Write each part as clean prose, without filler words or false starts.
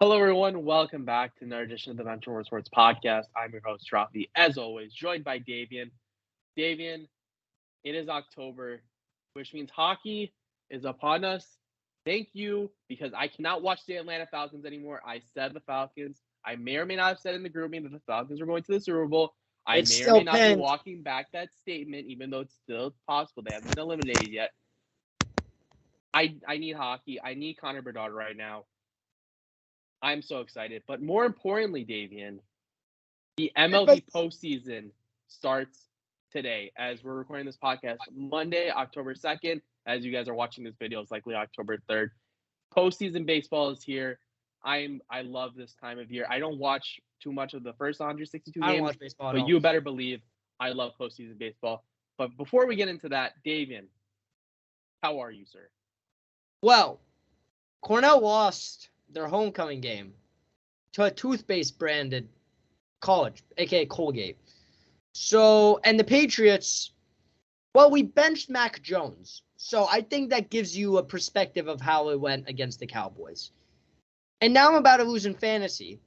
Hello, everyone. Welcome back to another edition of the Benchwarmer Sports Podcast. I'm your host, Raffi, as always, joined by Davian. Davian, it is October, which means hockey is upon us. Thank you, because I cannot watch the Atlanta Falcons anymore. I said the Falcons. I may or may not have said in the grouping that the Falcons were going to the Super Bowl. I It's may or still may not be pinned. walking back that statement, even though it's still possible. They haven't been eliminated yet. I need hockey. I need Connor Bedard right now. I'm so excited. But more importantly, Davian, the MLB postseason starts today as we're recording this podcast Monday, October 2nd. As you guys are watching this video, it's likely October 3rd. Postseason baseball is here. I love this time of year. I don't watch too much of the first 162 I don't games, watch baseball at but all. you better believe I love postseason baseball. But before we get into that, Davian, how are you, sir? Well, Cornell lost their homecoming game to a toothpaste branded college, aka Colgate. So, and the Patriots, well, we benched Mac Jones. So I think that gives you a perspective of how it went against the Cowboys. And now I'm about to lose in fantasy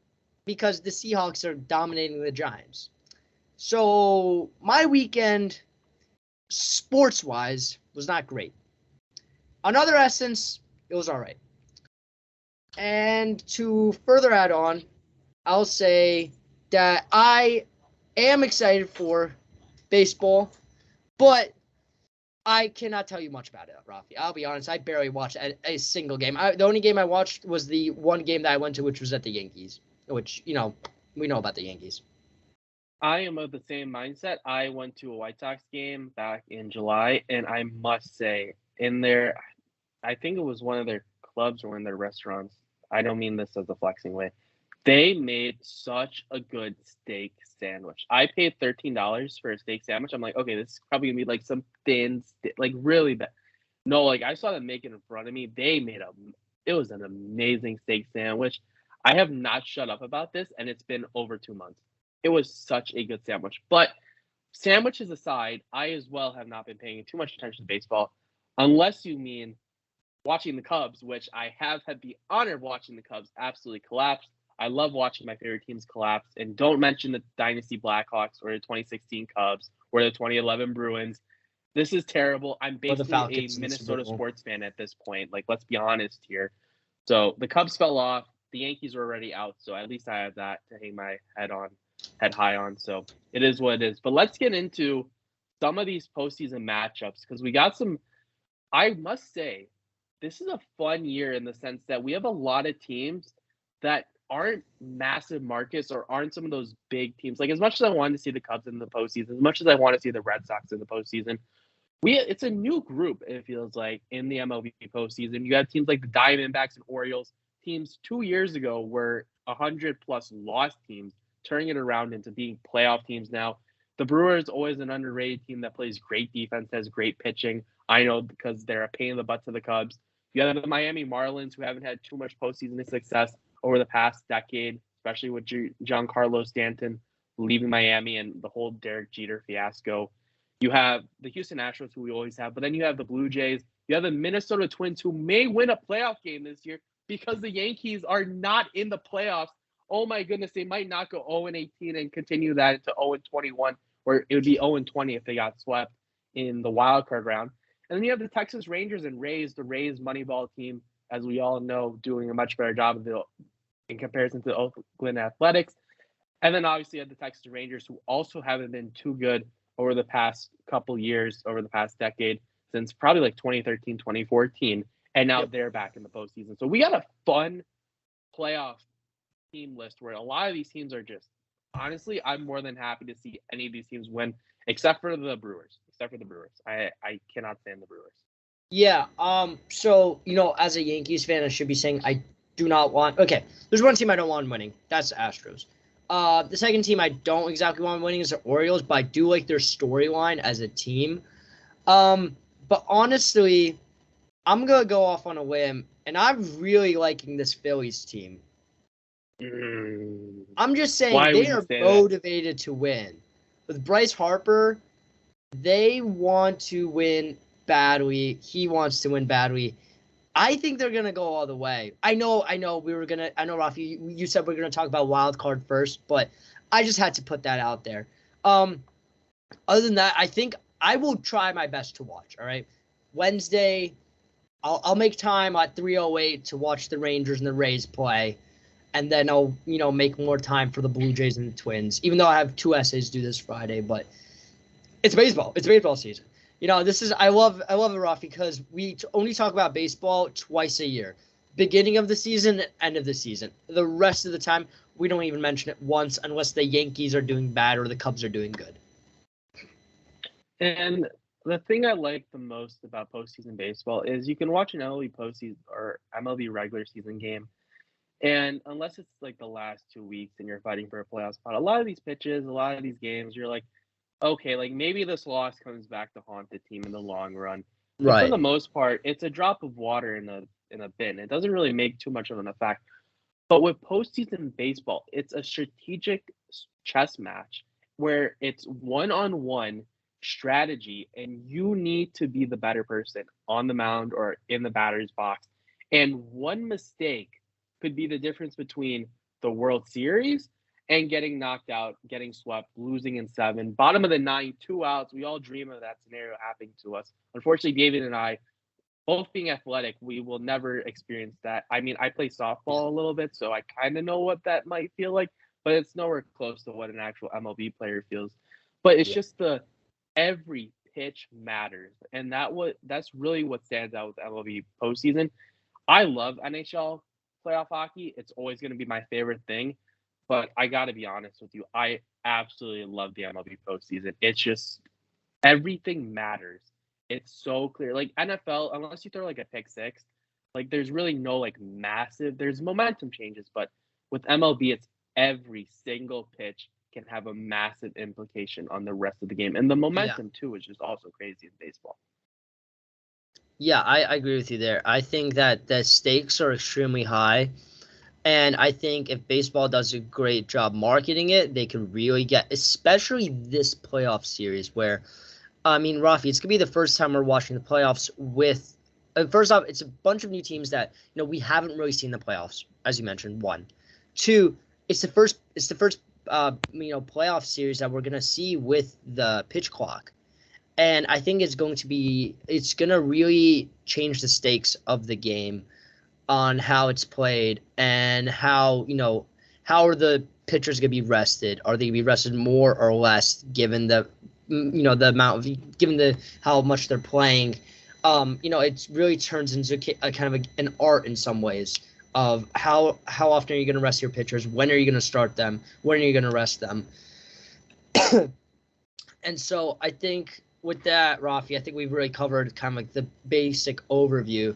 because the Seahawks are dominating the Giants. So my weekend, sports-wise, was not great. On other essence, it was all right. And to further add on, I'll say that I am excited for baseball, but I cannot tell you much about it, Raffi. I'll be honest, I barely watched a single game. The only game I watched was the one game that I went to, which was at the Yankees, which, we know about the Yankees. I am of the same mindset. I went to a White Sox game back in July, and I must say, in their, I think it was one of their clubs or in their restaurants. I don't mean this as a flexing way. They made such a good steak sandwich. I paid $13 for a steak sandwich. I'm like, okay, this is probably gonna be like some thin, like really bad. No, like I saw them make it in front of me. It was an amazing steak sandwich. I have not shut up about this, and it's been over 2 months. It was such a good sandwich. But sandwiches aside, I as well have not been paying too much attention to baseball, unless you mean watching the Cubs, which I have had the honor of watching the Cubs absolutely collapse. I love watching my favorite teams collapse. And don't mention the Dynasty Blackhawks or the 2016 Cubs or the 2011 Bruins. This is terrible. I'm basically a Minnesota sports fan at this point. Like, let's be honest here. So the Cubs fell off. The Yankees were already out. So at least I have that to hang my head high on. So it is what it is. But let's get into some of these postseason matchups because we got some. I must say, this is a fun year in the sense that we have a lot of teams that aren't massive markets or aren't some of those big teams. Like, as much as I wanted to see the Cubs in the postseason, as much as I want to see the Red Sox in the postseason, it's a new group, it feels like, in the MLB postseason. You have teams like the Diamondbacks and Orioles. Teams 2 years ago were 100-plus lost teams, turning it around into being playoff teams now. The Brewers, always an underrated team that plays great defense, has great pitching. I know because they're a pain in the butt to the Cubs. You have the Miami Marlins, who haven't had too much postseason success over the past decade, especially with Giancarlo Stanton leaving Miami and the whole Derek Jeter fiasco. You have the Houston Astros, who we always have, but then you have the Blue Jays. You have the Minnesota Twins, who may win a playoff game this year because the Yankees are not in the playoffs. Oh my goodness, they might not go 0-18 and continue that into 0-21, or it would be 0-20 if they got swept in the wild card round. And then you have the Texas Rangers and Rays, the Rays Moneyball team, as we all know, doing a much better job in comparison to the Oakland Athletics. And then obviously you have the Texas Rangers, who also haven't been too good over the past couple years, over the past decade, since probably like 2013, 2014. And now they're back in the postseason. So we got a fun playoff team list where a lot of these teams are just, honestly, I'm more than happy to see any of these teams win, except for the Brewers. I cannot stand the Brewers. Yeah. So, as a Yankees fan, I should be saying I do not want. Okay, there's one team I don't want winning. That's the Astros. The second team I don't exactly want winning is the Orioles, but I do like their storyline as a team. But honestly, I'm gonna go off on a whim, and I'm really liking this Phillies team. I'm just saying they are motivated to win. With Bryce Harper, they want to win badly. He wants to win badly. I think they're gonna go all the way. I know, Rafi, you said we're gonna talk about wild card first, but I just had to put that out there. Other than that, I think I will try my best to watch. All right, Wednesday, I'll make time at 3:08 to watch the Rangers and the Rays play, and then I'll make more time for the Blue Jays and the Twins. Even though I have 2 essays due this Friday, but it's baseball. It's baseball season. This is I love it, Rafi, because we only talk about baseball twice a year: beginning of the season, end of the season. The rest of the time, we don't even mention it once, unless the Yankees are doing bad or the Cubs are doing good. And the thing I like the most about postseason baseball is you can watch an MLB postseason or MLB regular season game, and unless it's like the last 2 weeks and you're fighting for a playoff spot, a lot of these pitches, a lot of these games, you're like, okay, like maybe this loss comes back to haunt the team in the long run. But for Right. the most part, it's a drop of water in a bin. It doesn't really make too much of an effect. But with postseason baseball, it's a strategic chess match where it's one-on-one strategy, and you need to be the better person on the mound or in the batter's box. And one mistake could be the difference between the World Series and getting knocked out, getting swept, losing in 7, bottom of the 9, 2 outs. We all dream of that scenario happening to us. Unfortunately, David and I, both being athletic, we will never experience that. I mean, I play softball a little bit, so I kind of know what that might feel like, but it's nowhere close to what an actual MLB player feels. But it's just every pitch matters, and that's really what stands out with MLB postseason. I love NHL playoff hockey. It's always going to be my favorite thing. But I got to be honest with you, I absolutely love the MLB postseason. It's just everything matters. It's so clear. Like NFL, unless you throw like a pick six, like there's really no like massive. There's momentum changes, but with MLB, it's every single pitch can have a massive implication on the rest of the game, and the momentum too is just also crazy in baseball. Yeah, I agree with you there. I think that the stakes are extremely high. And I think if baseball does a great job marketing it, they can really get, especially this playoff series where, I mean, Rafi, it's going to be the first time we're watching the playoffs with, first off, it's a bunch of new teams that, we haven't really seen the playoffs, as you mentioned, 1. 2, it's the first playoff series that we're going to see with the pitch clock. And I think it's going to really change the stakes of the game on how it's played and how are the pitchers going to be rested? Are they going to be rested more or less given the the amount of how much they're playing? It really turns into a kind of an art in some ways of how often are you going to rest your pitchers? When are you going to start them? When are you going to rest them? And so I think with that, Rafi, I think we've really covered kind of like the basic overview.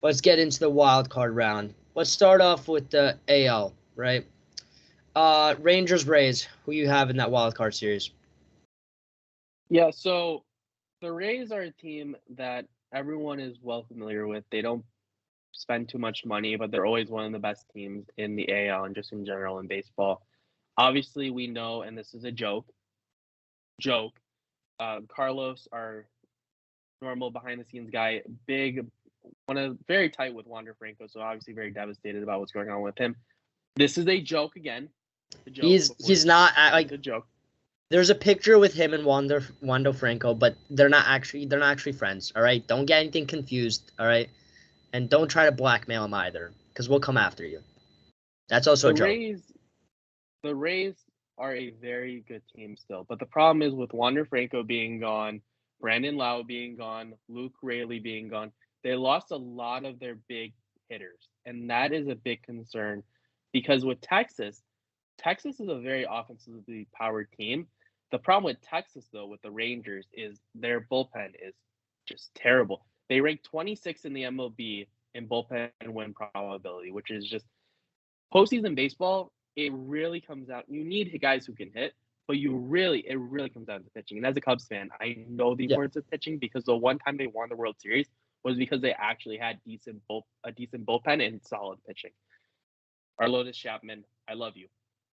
Let's get into the wild card round. Let's start off with the AL, right? Rangers, Rays. Who you have in that wild card series? Yeah, so the Rays are a team that everyone is well familiar with. They don't spend too much money, but they're always one of the best teams in the AL and just in general in baseball. Obviously, we know, and this is a joke. Carlos, our normal behind-the-scenes guy, very tight with Wander Franco, so obviously very devastated about what's going on with him. This is a joke again. He's not a joke. There's a picture with him and Wander Franco, but they're not actually friends. All right, don't get anything confused. All right, and don't try to blackmail him either, because we'll come after you. That's also a joke. The Rays are a very good team still, but the problem is with Wander Franco being gone, Brandon Lau being gone, Luke Raley being gone. They lost a lot of their big hitters, and that is a big concern because with Texas is a very offensively powered team. The problem with Texas, though, with the Rangers is their bullpen is just terrible. They rank 26 in the MLB in bullpen win probability, which is just postseason baseball. It really comes out. You need guys who can hit, but it really comes down to pitching. And as a Cubs fan, I know the importance of pitching because the one time they won the World Series was because they actually had a decent bullpen and solid pitching. Lotus Chapman, I love you.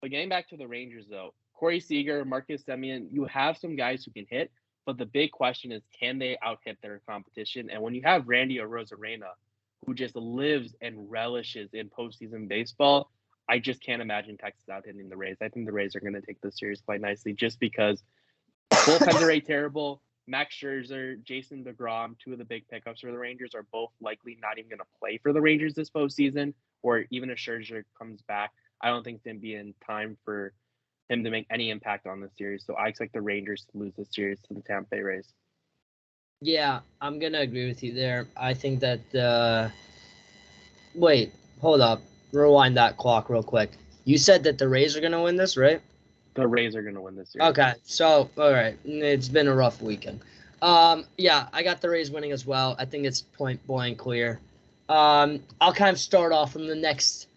But getting back to the Rangers, though, Corey Seager, Marcus Semien, you have some guys who can hit, but the big question is, can they out-hit their competition? And when you have Randy Arozarena, who just lives and relishes in postseason baseball, I just can't imagine Texas out-hitting the Rays. I think the Rays are going to take this series quite nicely just because bullpens are terrible. Max Scherzer, Jason DeGrom, two of the big pickups for the Rangers, are both likely not even going to play for the Rangers this postseason, or even if Scherzer comes back, I don't think it's going to be in time for him to make any impact on this series. So I expect the Rangers to lose this series to the Tampa Bay Rays. Yeah, I'm going to agree with you there. I think that wait, hold up. Rewind that clock real quick. You said that the Rays are going to win this, right? The Rays are going to win this series. Okay, so, all right. It's been a rough weekend. Yeah, I got the Rays winning as well. I think it's point blank clear. I'll kind of start off on the next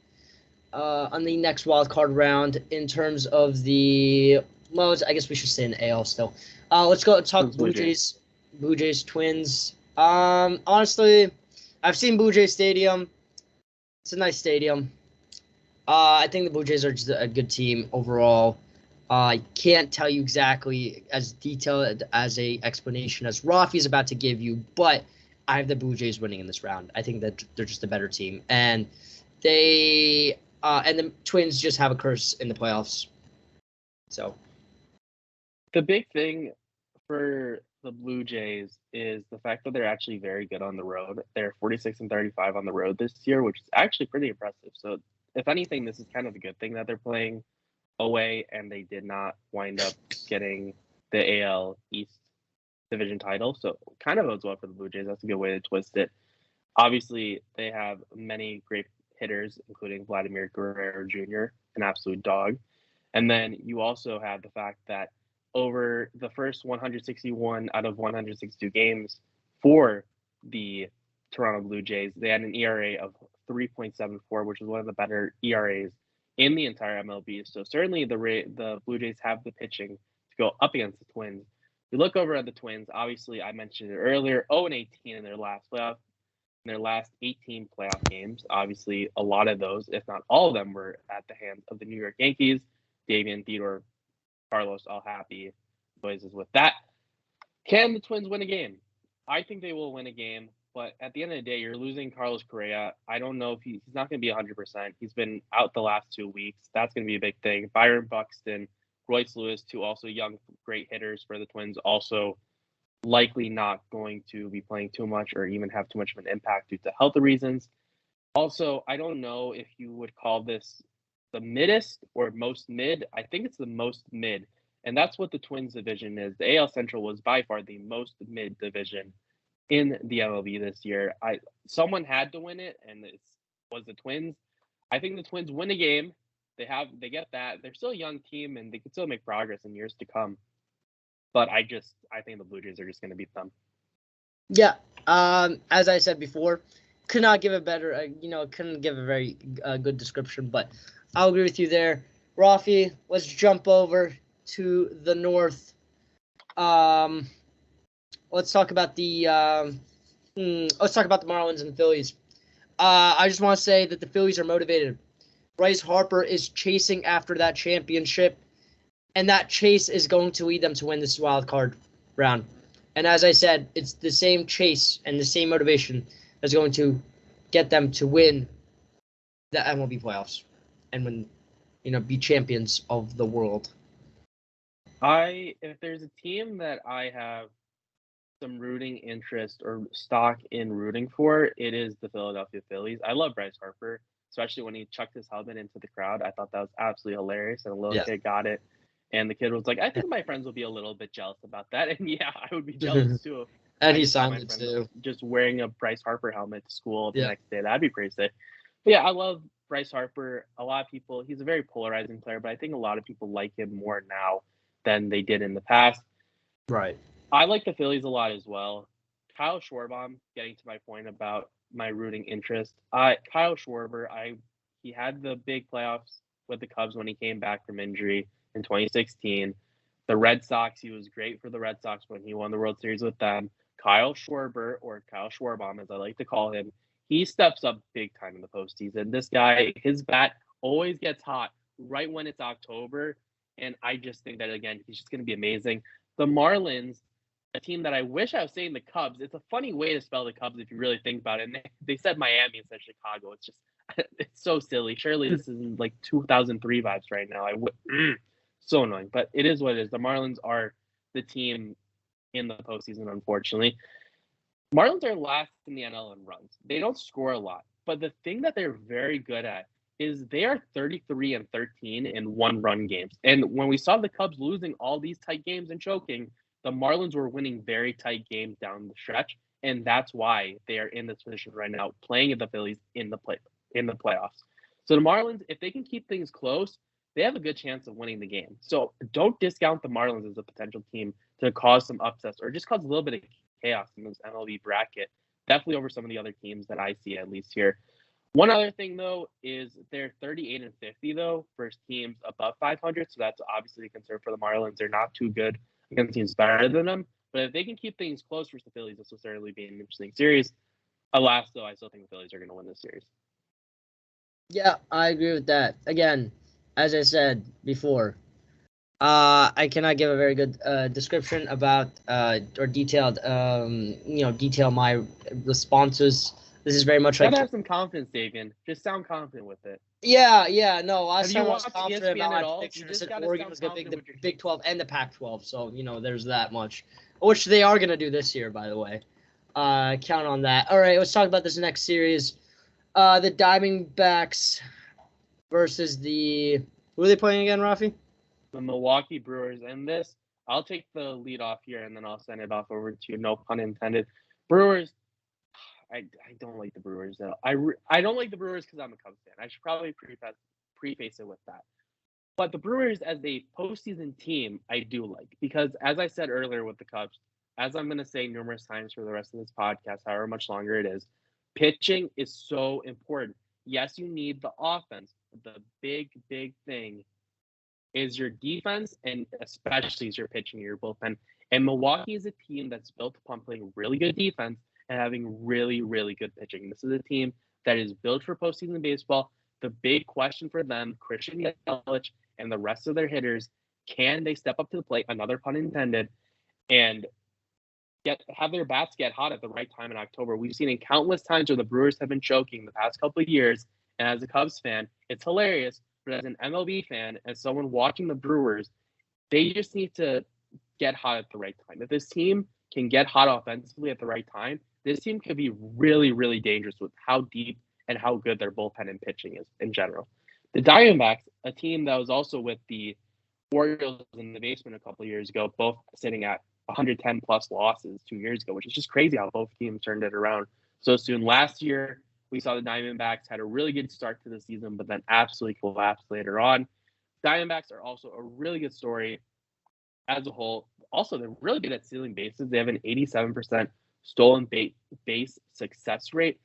wild card round in terms of the well, I guess we should stay in the AL still. Let's go talk Blue Jays. Blue Jays Twins. Honestly, I've seen Blue Jays Stadium. It's a nice stadium. I think the Blue Jays are just a good team overall. I can't tell you exactly as detailed as a explanation as Raffi is about to give you, but I have the Blue Jays winning in this round. I think that they're just a better team, and the Twins just have a curse in the playoffs. So, the big thing for the Blue Jays is the fact that they're actually very good on the road. They're 46-35 on the road this year, which is actually pretty impressive. So, if anything, this is kind of a good thing that they're playing away and they did not wind up getting the AL East division title. So kind of bodes well for the Blue Jays. That's a good way to twist it. Obviously, they have many great hitters, including Vladimir Guerrero Jr., an absolute dog. And then you also have the fact that over the first 161 out of 162 games for the Toronto Blue Jays, they had an ERA of 3.74, which is one of the better ERAs in the entire MLB. So certainly the Blue Jays have the pitching to go up against the Twins. We look over at the Twins. Obviously, I mentioned it earlier, 0-18 in their last 18 playoff games. Obviously, a lot of those, if not all of them, were at the hands of the New York Yankees. Davian, Theodore, Carlos, all happy noises with that. Can the Twins win a game? I think they will win a game. But at the end of the day, you're losing Carlos Correa. I don't know if he's not going to be 100%. He's been out the last 2 weeks. That's going to be a big thing. Byron Buxton, Royce Lewis, two also young, great hitters for the Twins, also likely not going to be playing too much or even have too much of an impact due to health reasons. Also, I don't know if you would call this the middest or most mid. I think it's the most mid. And that's what the Twins division is. The AL Central was by far the most mid division in the MLB this year. Someone had to win it, and it was the Twins. I think the Twins win a game. They get that. They're still a young team, and they can still make progress in years to come. But I think the Blue Jays are just going to beat them. Yeah. As I said before, could not give a better, couldn't give a very good description, but I'll agree with you there. Raffi, let's jump over to the north. Let's talk about the Marlins and the Phillies. I just want to say that the Phillies are motivated. Bryce Harper is chasing after that championship, and that chase is going to lead them to win this wild card round. And as I said, it's the same chase and the same motivation that's going to get them to win the MLB playoffs and win, be champions of the world. If there's a team that I have some rooting interest or stock in rooting for, it is the Philadelphia Phillies. I love Bryce Harper, especially when he chucked his helmet into the crowd. I thought that was absolutely hilarious, and a little kid got it. And the kid was like, I think my friends will be a little bit jealous about that. And yeah, I would be jealous too. And he signed it too. Just wearing a Bryce Harper helmet to school the next day. That'd be pretty sick. But yeah, I love Bryce Harper. A lot of people, he's a very polarizing player, but I think a lot of people like him more now than they did in the past. Right. I like the Phillies a lot as well. Kyle Schwarber, getting to my point about my rooting interest. Kyle Schwarber, he had the big playoffs with the Cubs when he came back from injury in 2016. The Red Sox, he was great for the Red Sox when he won the World Series with them. Kyle Schwarber, or Kyle Schwarber, as I like to call him, he steps up big time in the postseason. This guy, his bat always gets hot right when it's October, and I just think that, again, he's just going to be amazing. The Marlins, a team that I wish I was saying the Cubs. It's a funny way to spell the Cubs if you really think about it. And they said Miami instead of Chicago. It's just, it's so silly. Surely this is like 2003 vibes right now. So annoying, but it is what it is. The Marlins are the team in the postseason, unfortunately. Marlins are last in the NL in runs. They don't score a lot, but the thing that they're very good at is they are 33-13 in one-run games. And when we saw the Cubs losing all these tight games and choking, the Marlins were winning very tight games down the stretch, and that's why they are in this position right now, playing the Phillies in the playoffs. So the Marlins, if they can keep things close, they have a good chance of winning the game. So don't discount the Marlins as a potential team to cause some upsets or just cause a little bit of chaos in this MLB bracket, definitely over some of the other teams that I see at least here. One other thing, though, is they're 38-50, though, for teams above 500, so that's obviously a concern for the Marlins. They're not too good against teams better than them, but if they can keep things close for the Phillies, this will certainly be an interesting series. Alas, though, I still think the Phillies are going to win this series. Yeah, I agree with that. Again, as I said before, I cannot give a very good description about or detailed, detail my responses. This is very much You like. gotta have some confidence, Davian. Just sound confident with it. Yeah, no. Last Have time you I was watched confident ESPN about my at all? prediction. You I just said gotta Oregon sound was going to confident beat with the your Big 12 and the Pac-12, so, there's that much. Which they are going to do this year, by the way. Count on that. All right, let's talk about this next series. The Diamondbacks versus the... Who are they playing again, Raffi? The Milwaukee Brewers. And this, I'll take the lead off here, and then I'll send it off over to you. No pun intended. Brewers, I don't like the Brewers, though. I don't like the Brewers because I'm a Cubs fan. I should probably preface it with that. But the Brewers as a postseason team, I do like. Because as I said earlier with the Cubs, as I'm going to say numerous times for the rest of this podcast, however much longer it is, pitching is so important. Yes, you need the offense. The big thing is your defense, and especially is your pitching, your bullpen. And Milwaukee is a team that's built upon playing really good defense and having really good pitching. This is a team that is built for postseason baseball. The big question for them, Christian Yelich and the rest of their hitters, can they step up to the plate, another pun intended, and have their bats get hot at the right time in October? We've seen it countless times where the Brewers have been choking the past couple of years, and as a Cubs fan, it's hilarious. But as an MLB fan, as someone watching the Brewers, they just need to get hot at the right time. If this team can get hot offensively at the right time, this team could be really dangerous with how deep and how good their bullpen and pitching is in general. The Diamondbacks, a team that was also with the Orioles in the basement a couple of years ago, both sitting at 110 plus losses 2 years ago, which is just crazy how both teams turned it around so soon. Last year, we saw the Diamondbacks had a really good start to the season, but then absolutely collapsed later on. Diamondbacks are also a really good story as a whole. Also, they're really good at stealing bases. They have an 87% stolen base success rate.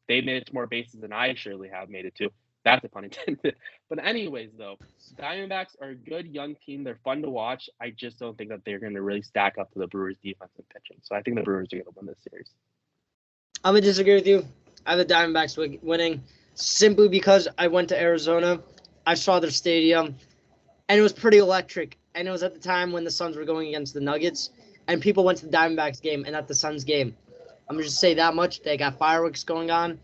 They've made it to more bases than I surely have made it to. That's a pun intended. But anyways, though, Diamondbacks are a good young team. They're fun to watch. I just don't think that they're going to really stack up to the Brewers' defense and pitching. So I think the Brewers are going to win this series. I'm going to disagree with you. I have the Diamondbacks winning simply because I went to Arizona. I saw their stadium, and it was pretty electric. And it was at the time when the Suns were going against the Nuggets, and people went to the Diamondbacks game and not the Suns game. I'm going to just say that much. They got fireworks going on.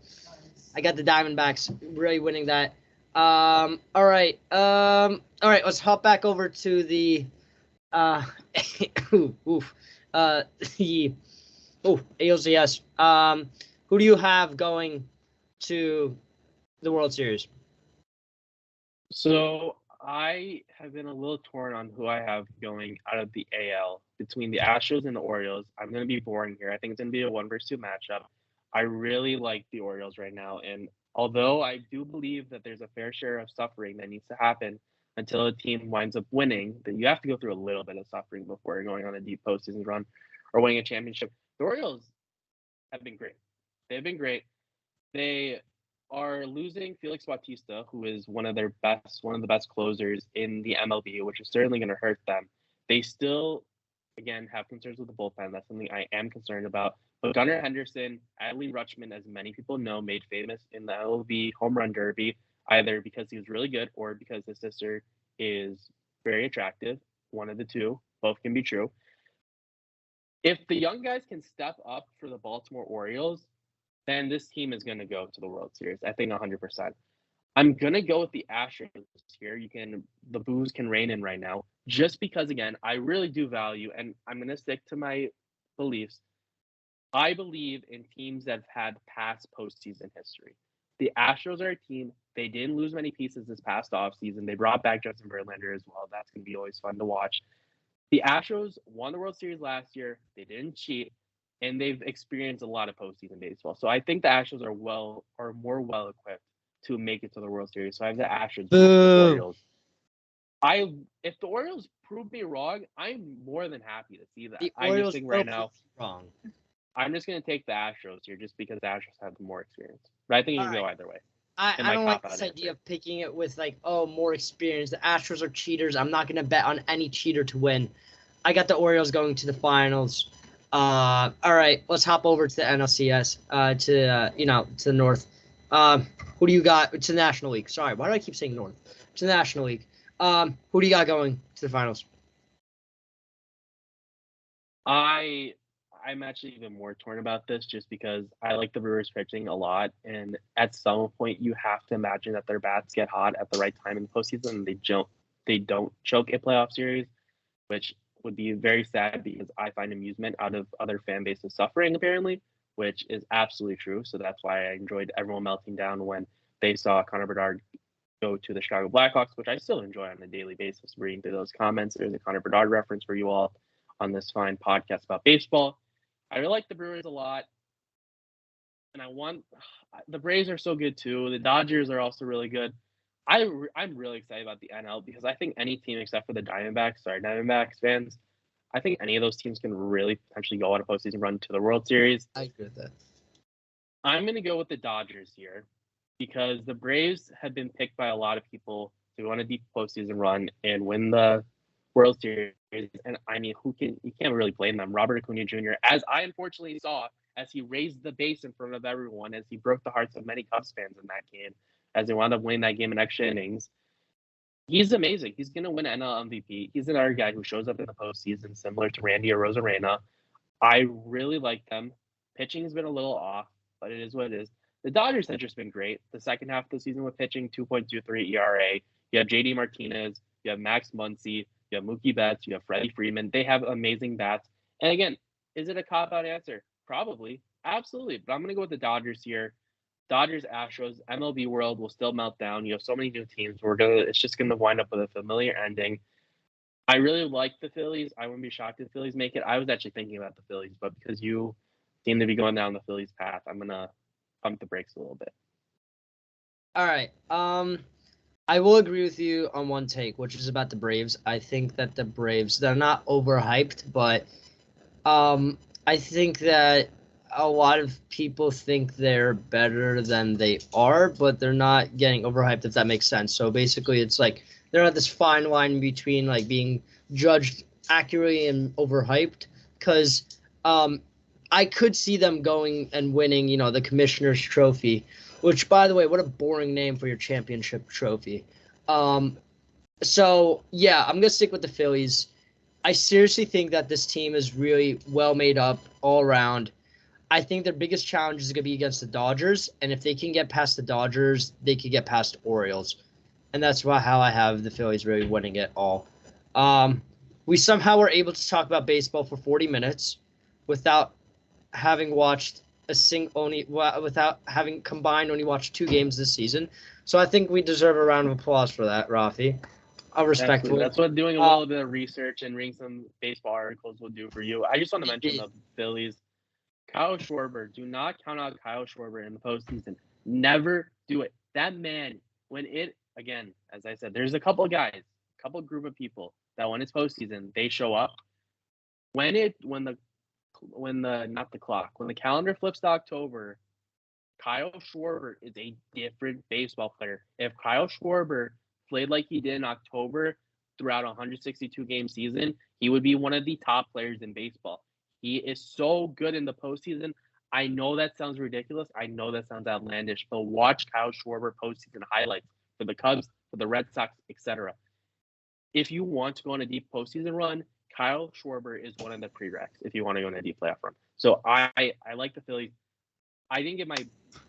I got the Diamondbacks really winning that. All right. Let's hop back over to the ALCS. Who do you have going to the World Series? So I have been a little torn on who I have going out of the AL between the Astros and the Orioles. I'm going to be boring here. I think it's going to be a 1-2 matchup. I really like the Orioles right now. And although I do believe that there's a fair share of suffering that needs to happen until a team winds up winning, that you have to go through a little bit of suffering before going on a deep postseason run or winning a championship. The Orioles have been great. They've been great. They are losing Felix Bautista, who is one of the best closers in the MLB, which is certainly going to hurt them. They still, again, have concerns with the bullpen. That's something I am concerned about. But Gunnar Henderson, Adley Rutschman, as many people know, made famous in the MLB home run derby, either because he was really good or because his sister is very attractive. One of the two. Both can be true. If the young guys can step up for the Baltimore Orioles, then this team is going to go to the World Series. I think 100%. I'm going to go with the Astros here. The boos can reign in right now, just because, again, I really do value, and I'm going to stick to my beliefs. I believe in teams that have had past postseason history. The Astros are a team. They didn't lose many pieces this past offseason. They brought back Justin Verlander as well. That's going to be always fun to watch. The Astros won the World Series last year. They didn't cheat, and they've experienced a lot of postseason baseball. So I think the Astros are more well equipped to make it to the World Series. So I have the Astros over the Orioles. If the Orioles prove me wrong, I'm more than happy to see that. I just think right now wrong. I'm just going to take the Astros here just because the Astros have more experience. But I think you can go either way. I don't like this idea of picking it with more experience. The Astros are cheaters. I'm not going to bet on any cheater to win. I got the Orioles going to the finals. All right, let's hop over to the NLCS, to the North. Who do you got? To the National League. Sorry, why do I keep saying North? To the National League. Who do you got going to the finals? I'm actually even more torn about this just because I like the Brewers pitching a lot, and at some point you have to imagine that their bats get hot at the right time in the postseason and they don't choke a playoff series, which would be very sad because I find amusement out of other fan bases suffering apparently, which is absolutely true. So that's why I enjoyed everyone melting down when they saw Connor Bedard go to the Chicago Blackhawks, which I still enjoy on a daily basis reading through those comments. There's a Connor Bedard reference for you all on this fine podcast about baseball. I really like the Brewers a lot, and the Braves are so good too. The Dodgers are also really good. I'm really excited about the NL because I think any team except for the Diamondbacks fans, I think any of those teams can really potentially go on a postseason run to the World Series. I agree with that. I'm going to go with the Dodgers here because the Braves have been picked by a lot of people to go on a deep postseason run and win the World Series. And I mean, you can't really blame them. Robert Acuna Jr., as I unfortunately saw, as he raised the base in front of everyone, as he broke the hearts of many Cubs fans in that game, as they wound up winning that game in extra innings. He's amazing. He's going to win NL MVP. He's another guy who shows up in the postseason, similar to Randy Arozarena. I really like them. Pitching has been a little off, but it is what it is. The Dodgers have just been great. The second half of the season with pitching, 2.23 ERA. You have JD Martinez. You have Max Muncy. You have Mookie Betts. You have Freddie Freeman. They have amazing bats. And again, is it a cop-out answer? Probably. Absolutely. But I'm going to go with the Dodgers here. Dodgers, Astros, MLB world will still melt down. You have so many new teams. It's just going to wind up with a familiar ending. I really like the Phillies. I wouldn't be shocked if the Phillies make it. I was actually thinking about the Phillies, but because you seem to be going down the Phillies path, I'm going to pump the brakes a little bit. All right. I will agree with you on one take, which is about the Braves. I think that the Braves, they're not overhyped, but I think that a lot of people think they're better than they are, but they're not getting overhyped, if that makes sense. So basically, it's like they're at this fine line between being judged accurately and overhyped. Because I could see them going and winning, the Commissioner's Trophy, which, by the way, what a boring name for your championship trophy. So yeah, I'm gonna stick with the Phillies. I seriously think that this team is really well made up all around. I think their biggest challenge is going to be against the Dodgers, and if they can get past the Dodgers, they could get past Orioles, and that's how I have the Phillies really winning it all. We somehow were able to talk about baseball for 40 minutes without having watched without having combined only watched 2 games this season. So I think we deserve a round of applause for that, Raffi. Respectfully. That's what doing a little bit of research and reading some baseball articles will do for you. I just want to mention the Phillies. Kyle Schwarber, do not count out Kyle Schwarber in the postseason. Never do it. That man, again, as I said, there's a couple of guys, a couple group of people that when it's postseason, they show up. When the calendar flips to October, Kyle Schwarber is a different baseball player. If Kyle Schwarber played like he did in October throughout a 162 game season, he would be one of the top players in baseball. He is so good in the postseason. I know that sounds ridiculous. I know that sounds outlandish, but watch Kyle Schwarber postseason highlights for the Cubs, for the Red Sox, etc. If you want to go on a deep postseason run, Kyle Schwarber is one of the prereqs if you want to go in a deep playoff run. So I like the Phillies. I didn't get my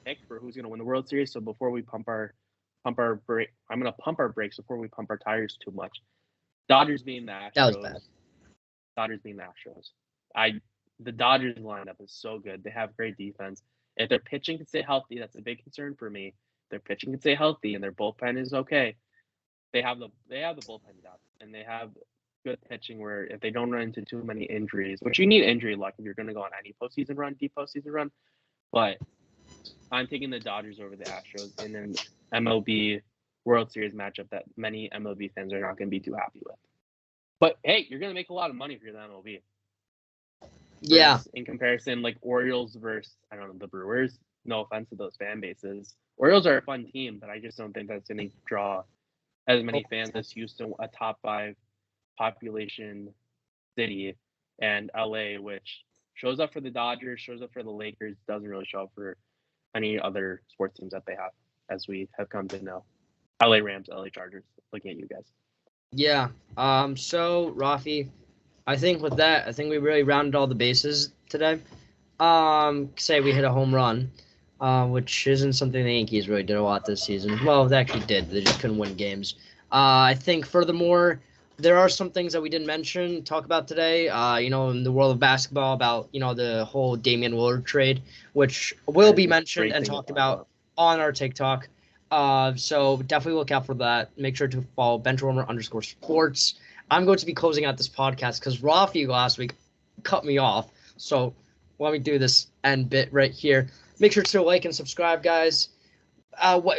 pick for who's going to win the World Series. So before we pump our brake, I'm going to pump our brakes before we pump our tires too much. Dodgers being the Astros. That was bad. Dodgers being the Astros. The Dodgers lineup is so good. They have great defense. If their pitching can stay healthy, that's a big concern for me. If their pitching can stay healthy and their bullpen is okay, they have the bullpen down, and they have good pitching where if they don't run into too many injuries, which you need injury luck if you're going to go on any deep postseason run. But I'm taking the Dodgers over the Astros in an MLB World Series matchup that many MLB fans are not going to be too happy with. But hey, you're going to make a lot of money if you're the MLB. Yeah. In comparison, like Orioles versus, I don't know, the Brewers. No offense to those fan bases. Orioles are a fun team, but I just don't think that's going to draw as many fans as Houston, a top 5 population city, and LA, which shows up for the Dodgers, shows up for the Lakers, doesn't really show up for any other sports teams that they have, as we have come to know. LA Rams, LA Chargers, looking at you guys. Yeah. So, Raffi, I think with that, I think we really rounded all the bases today. Say we hit a home run, which isn't something the Yankees really did a lot this season. Well, they actually did. They just couldn't win games. I think, furthermore, there are some things that we didn't talk about today, in the world of basketball about, the whole Damian Lillard trade, which will be mentioned and talked about on our TikTok. So definitely look out for that. Make sure to follow Benchwarmer_sports. I'm going to be closing out this podcast because Raffi last week cut me off. So let me do this end bit right here. Make sure to like and subscribe, guys.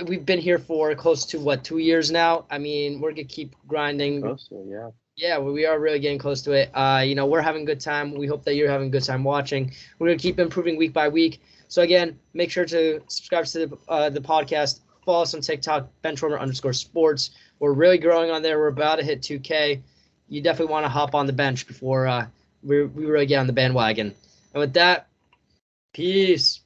We've been here for close to 2 years now. I mean, we're gonna keep grinding. Close to it, yeah. Yeah, we are really getting close to it. We're having a good time. We hope that you're having a good time watching. We're gonna keep improving week by week. So again, make sure to subscribe to the podcast. Follow us on TikTok, Benchwarmer_sports. We're really growing on there. We're about to hit 2K. You definitely want to hop on the bench before we really get on the bandwagon. And with that, peace.